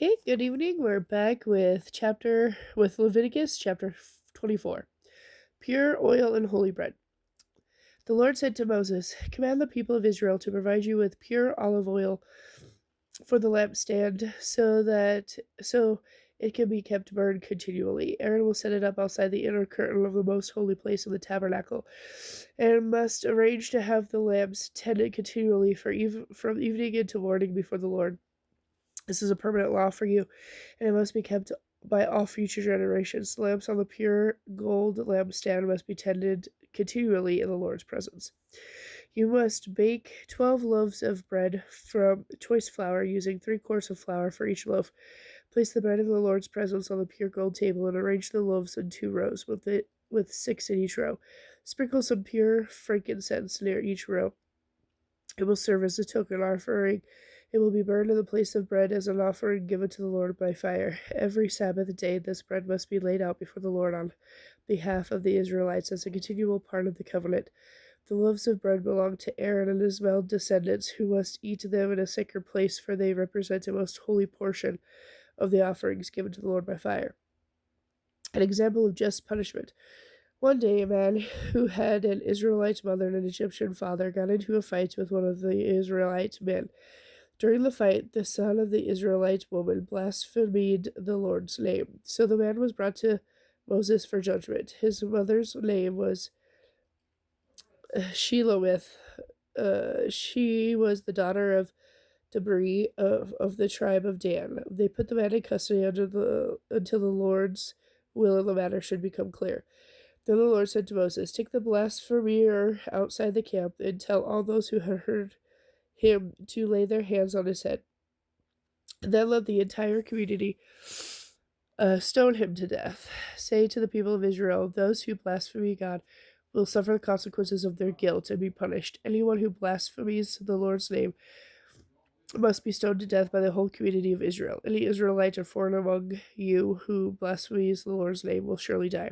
Okay, good evening. We're back with Leviticus chapter 24. Pure oil and holy bread. The Lord said to Moses, "Command the people of Israel to provide you with pure olive oil for the lampstand so it can be kept burned continually. Aaron will set it up outside the inner curtain of the most holy place of the tabernacle, and must arrange to have the lamps tended continually from evening into morning before the Lord. This is a permanent law for you, and it must be kept by all future generations. The lamps on the pure gold lampstand must be tended continually in the Lord's presence. You must bake 12 loaves of bread from choice flour, using 3 quarts of flour for each loaf. Place the bread in the Lord's presence on the pure gold table, and arrange the loaves in 2 rows, with 6 in each row. Sprinkle some pure frankincense near each row. It will serve as a token offering. It will be burned in the place of bread as an offering given to the Lord by fire. Every Sabbath day this bread must be laid out before the Lord on behalf of the Israelites as a continual part of the covenant. The loaves of bread belong to Aaron and his male descendants, who must eat them in a sacred place, for they represent a most holy portion of the offerings given to the Lord by fire. An example of just punishment. One day, a man who had an Israelite mother and an Egyptian father got into a fight with one of the Israelite men. During the fight, the son of the Israelite woman blasphemed the Lord's name. So the man was brought to Moses for judgment. His mother's name was Shelomith. She was the daughter of Debri of the tribe of Dan. They put the man in custody until the Lord's will in the matter should become clear. Then the Lord said to Moses, "Take the blasphemer outside the camp and tell all those who had heard him to lay their hands on his head. Then let the entire community stone him to death. Say to the people of Israel, those who blaspheme God will suffer the consequences of their guilt and be punished. Anyone who blasphemes the Lord's name must be stoned to death by the whole community of Israel. Any Israelite or foreigner among you who blasphemes the Lord's name will surely die.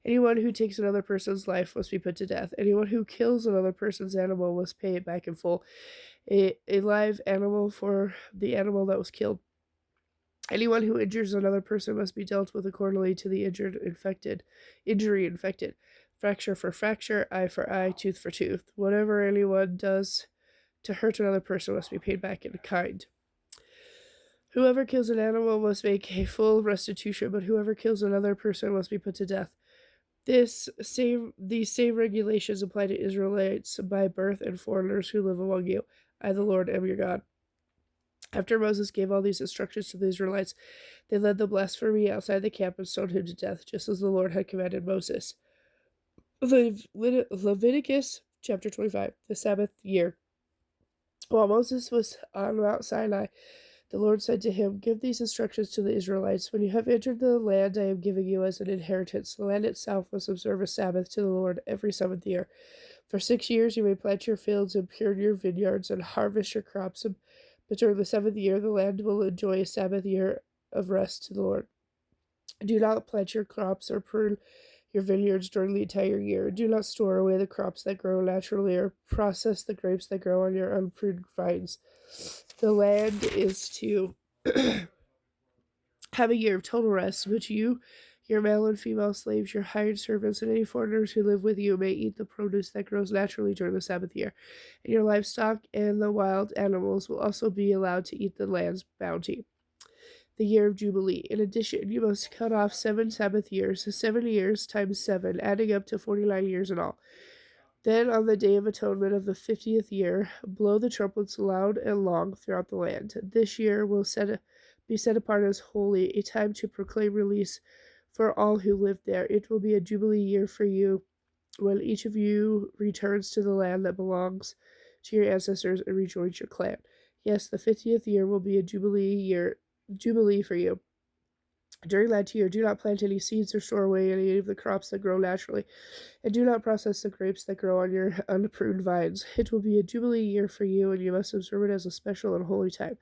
Anyone who takes another person's life must be put to death. Anyone who kills another person's animal must pay it back in full. A live animal for the animal that was killed. Anyone who injures another person must be dealt with accordingly to the injury infected. Fracture for fracture, eye for eye, tooth for tooth. Whatever anyone does to hurt another person must be paid back in kind. Whoever kills an animal must make a full restitution, but whoever kills another person must be put to death. These same regulations apply to Israelites by birth and foreigners who live among you. I, the Lord, am your God." After Moses gave all these instructions to the Israelites, they led the blasphemy outside the camp and stoned him to death, just as the Lord had commanded Moses. Leviticus chapter 25, the Sabbath year. While Moses was on Mount Sinai, the Lord said to him, "Give these instructions to the Israelites. When you have entered the land I am giving you as an inheritance, the land itself must observe a Sabbath to the Lord every 7th year. For 6 years you may plant your fields and prune your vineyards and harvest your crops, but during the 7th year the land will enjoy a Sabbath year of rest to the Lord. Do not plant your crops or prune your vineyards during the entire year. Do not store away the crops that grow naturally or process the grapes that grow on your unpruned vines. The land is to have a year of total rest, which you, your male and female slaves, your hired servants, and any foreigners who live with you may eat the produce that grows naturally during the Sabbath year. And your livestock and the wild animals will also be allowed to eat the land's bounty. The year of Jubilee. In addition, you must cut off 7 Sabbath years, 7 years times 7, adding up to 49 years in all. Then, on the Day of Atonement of the 50th year, blow the trumpets loud and long throughout the land. This year will be set apart as holy, a time to proclaim release for all who live there. It will be a Jubilee year for you, when each of you returns to the land that belongs to your ancestors and rejoins your clan. Yes, the 50th year will be a Jubilee for you. During that year, do not plant any seeds or store away any of the crops that grow naturally, and do not process the grapes that grow on your unpruned vines. It will be a Jubilee year for you, and you must observe it as a special and holy time.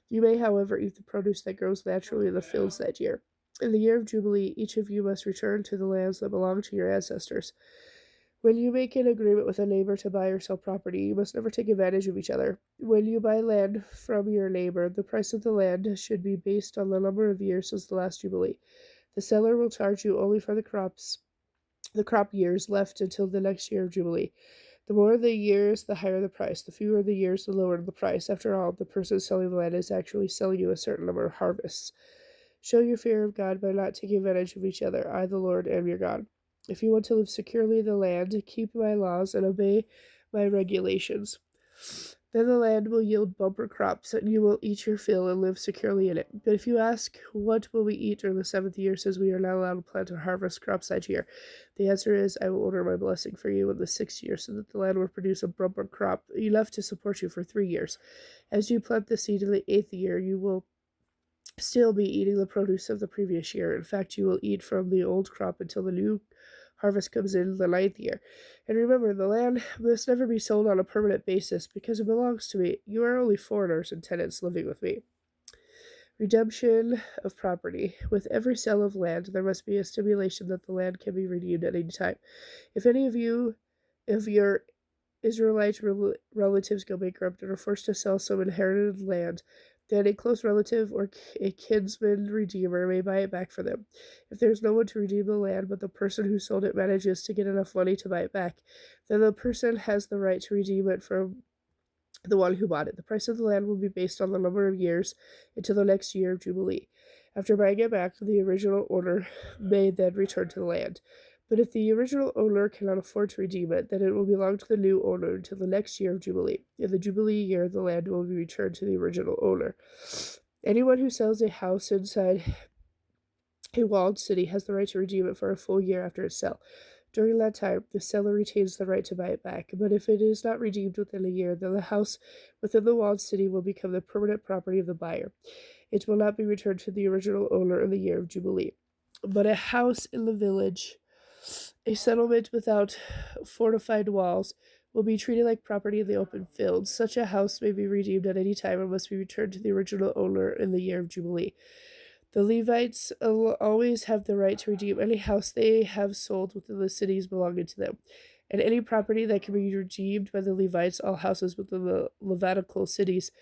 You may, however, eat the produce that grows naturally in the fields that year. In the year of Jubilee, each of you must return to the lands that belong to your ancestors. When you make an agreement with a neighbor to buy or sell property, you must never take advantage of each other. When you buy land from your neighbor, the price of the land should be based on the number of years since the last Jubilee. The seller will charge you only for the crop years left until the next year of Jubilee. The more the years, the higher the price. The fewer the years, the lower the price. After all, the person selling the land is actually selling you a certain number of harvests. Show your fear of God by not taking advantage of each other. I, the Lord, am your God. If you want to live securely in the land, keep my laws and obey my regulations. Then the land will yield bumper crops, and you will eat your fill and live securely in it. But if you ask, what will we eat during the 7th year, since we are not allowed to plant or harvest crops that year? The answer is, I will order my blessing for you in the 6th year, so that the land will produce a bumper crop enough to support you for 3 years. As you plant the seed in the 8th year, you will still be eating the produce of the previous year. In fact, you will eat from the old crop until the new harvest comes in the 9th year. And remember, the land must never be sold on a permanent basis because it belongs to me. You are only foreigners and tenants living with me. Redemption of property. With every sale of land, there must be a stipulation that the land can be redeemed at any time. If any of your Israelite relatives go bankrupt and are forced to sell some inherited land, then a close relative or a kinsman redeemer may buy it back for them. If there is no one to redeem the land, but the person who sold it manages to get enough money to buy it back, then the person has the right to redeem it from the one who bought it. The price of the land will be based on the number of years until the next year of Jubilee. After buying it back, the original owner may then return to the land. But if the original owner cannot afford to redeem it, then it will belong to the new owner until the next year of Jubilee. In the Jubilee year, the land will be returned to the original owner. Anyone who sells a house inside a walled city has the right to redeem it for a full year after its sale. During that time, the seller retains the right to buy it back, but if it is not redeemed within a year, then the house within the walled city will become the permanent property of the buyer. It will not be returned to the original owner in the year of Jubilee. But a house in the village, a settlement without fortified walls, will be treated like property in the open fields. Such a house may be redeemed at any time and must be returned to the original owner in the year of Jubilee. The Levites always have the right to redeem any house they have sold within the cities belonging to them, and any property that can be redeemed by the Levites, all houses within the Levitical cities,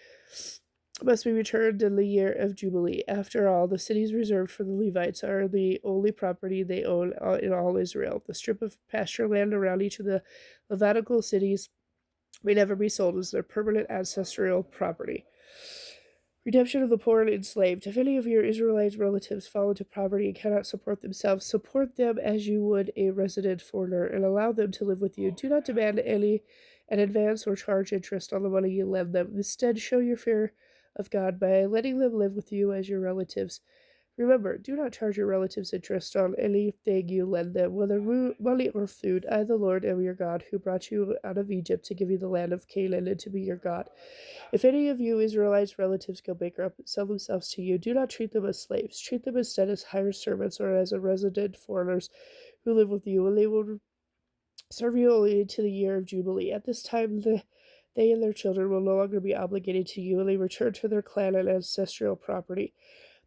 must be returned in the year of Jubilee. After all, the cities reserved for the Levites are the only property they own in all Israel. The strip of pasture land around each of the Levitical cities may never be sold as their permanent ancestral property. Redemption of the poor and enslaved. If any of your Israelite relatives fall into poverty and cannot support themselves, support them as you would a resident foreigner and allow them to live with you. Do not demand an advance or charge interest on the money you lend them. Instead, show your fear of God by letting them live with you as your relatives. Remember, do not charge your relatives interest on anything you lend them, whether money or food. I, the Lord, am your God, who brought you out of Egypt to give you the land of Canaan and to be your God. If any of you Israelites' relatives go bankrupt and sell themselves to you, do not treat them as slaves. Treat them instead as hired servants or as resident foreigners who live with you, and they will serve you only to the year of Jubilee. At this time, they and their children will no longer be obligated to you, and they return to their clan and ancestral property.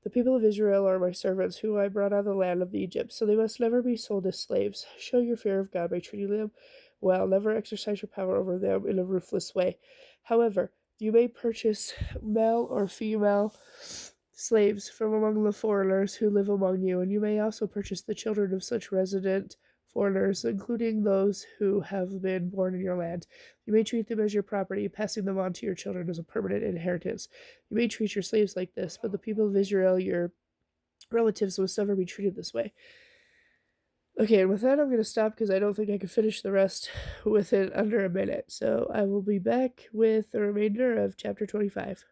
The people of Israel are my servants, who I brought out of the land of Egypt, so they must never be sold as slaves. Show your fear of God by treating them well. Never exercise your power over them in a ruthless way. However, you may purchase male or female slaves from among the foreigners who live among you, and you may also purchase the children of such resident foreigners, including those who have been born in your land. You may treat them as your property, passing them on to your children as a permanent inheritance. You may treat your slaves like this, but the people of Israel, your relatives, must never be treated this way. Okay, and with that, I'm going to stop because I don't think I can finish the rest within under a minute. So I will be back with the remainder of chapter 25.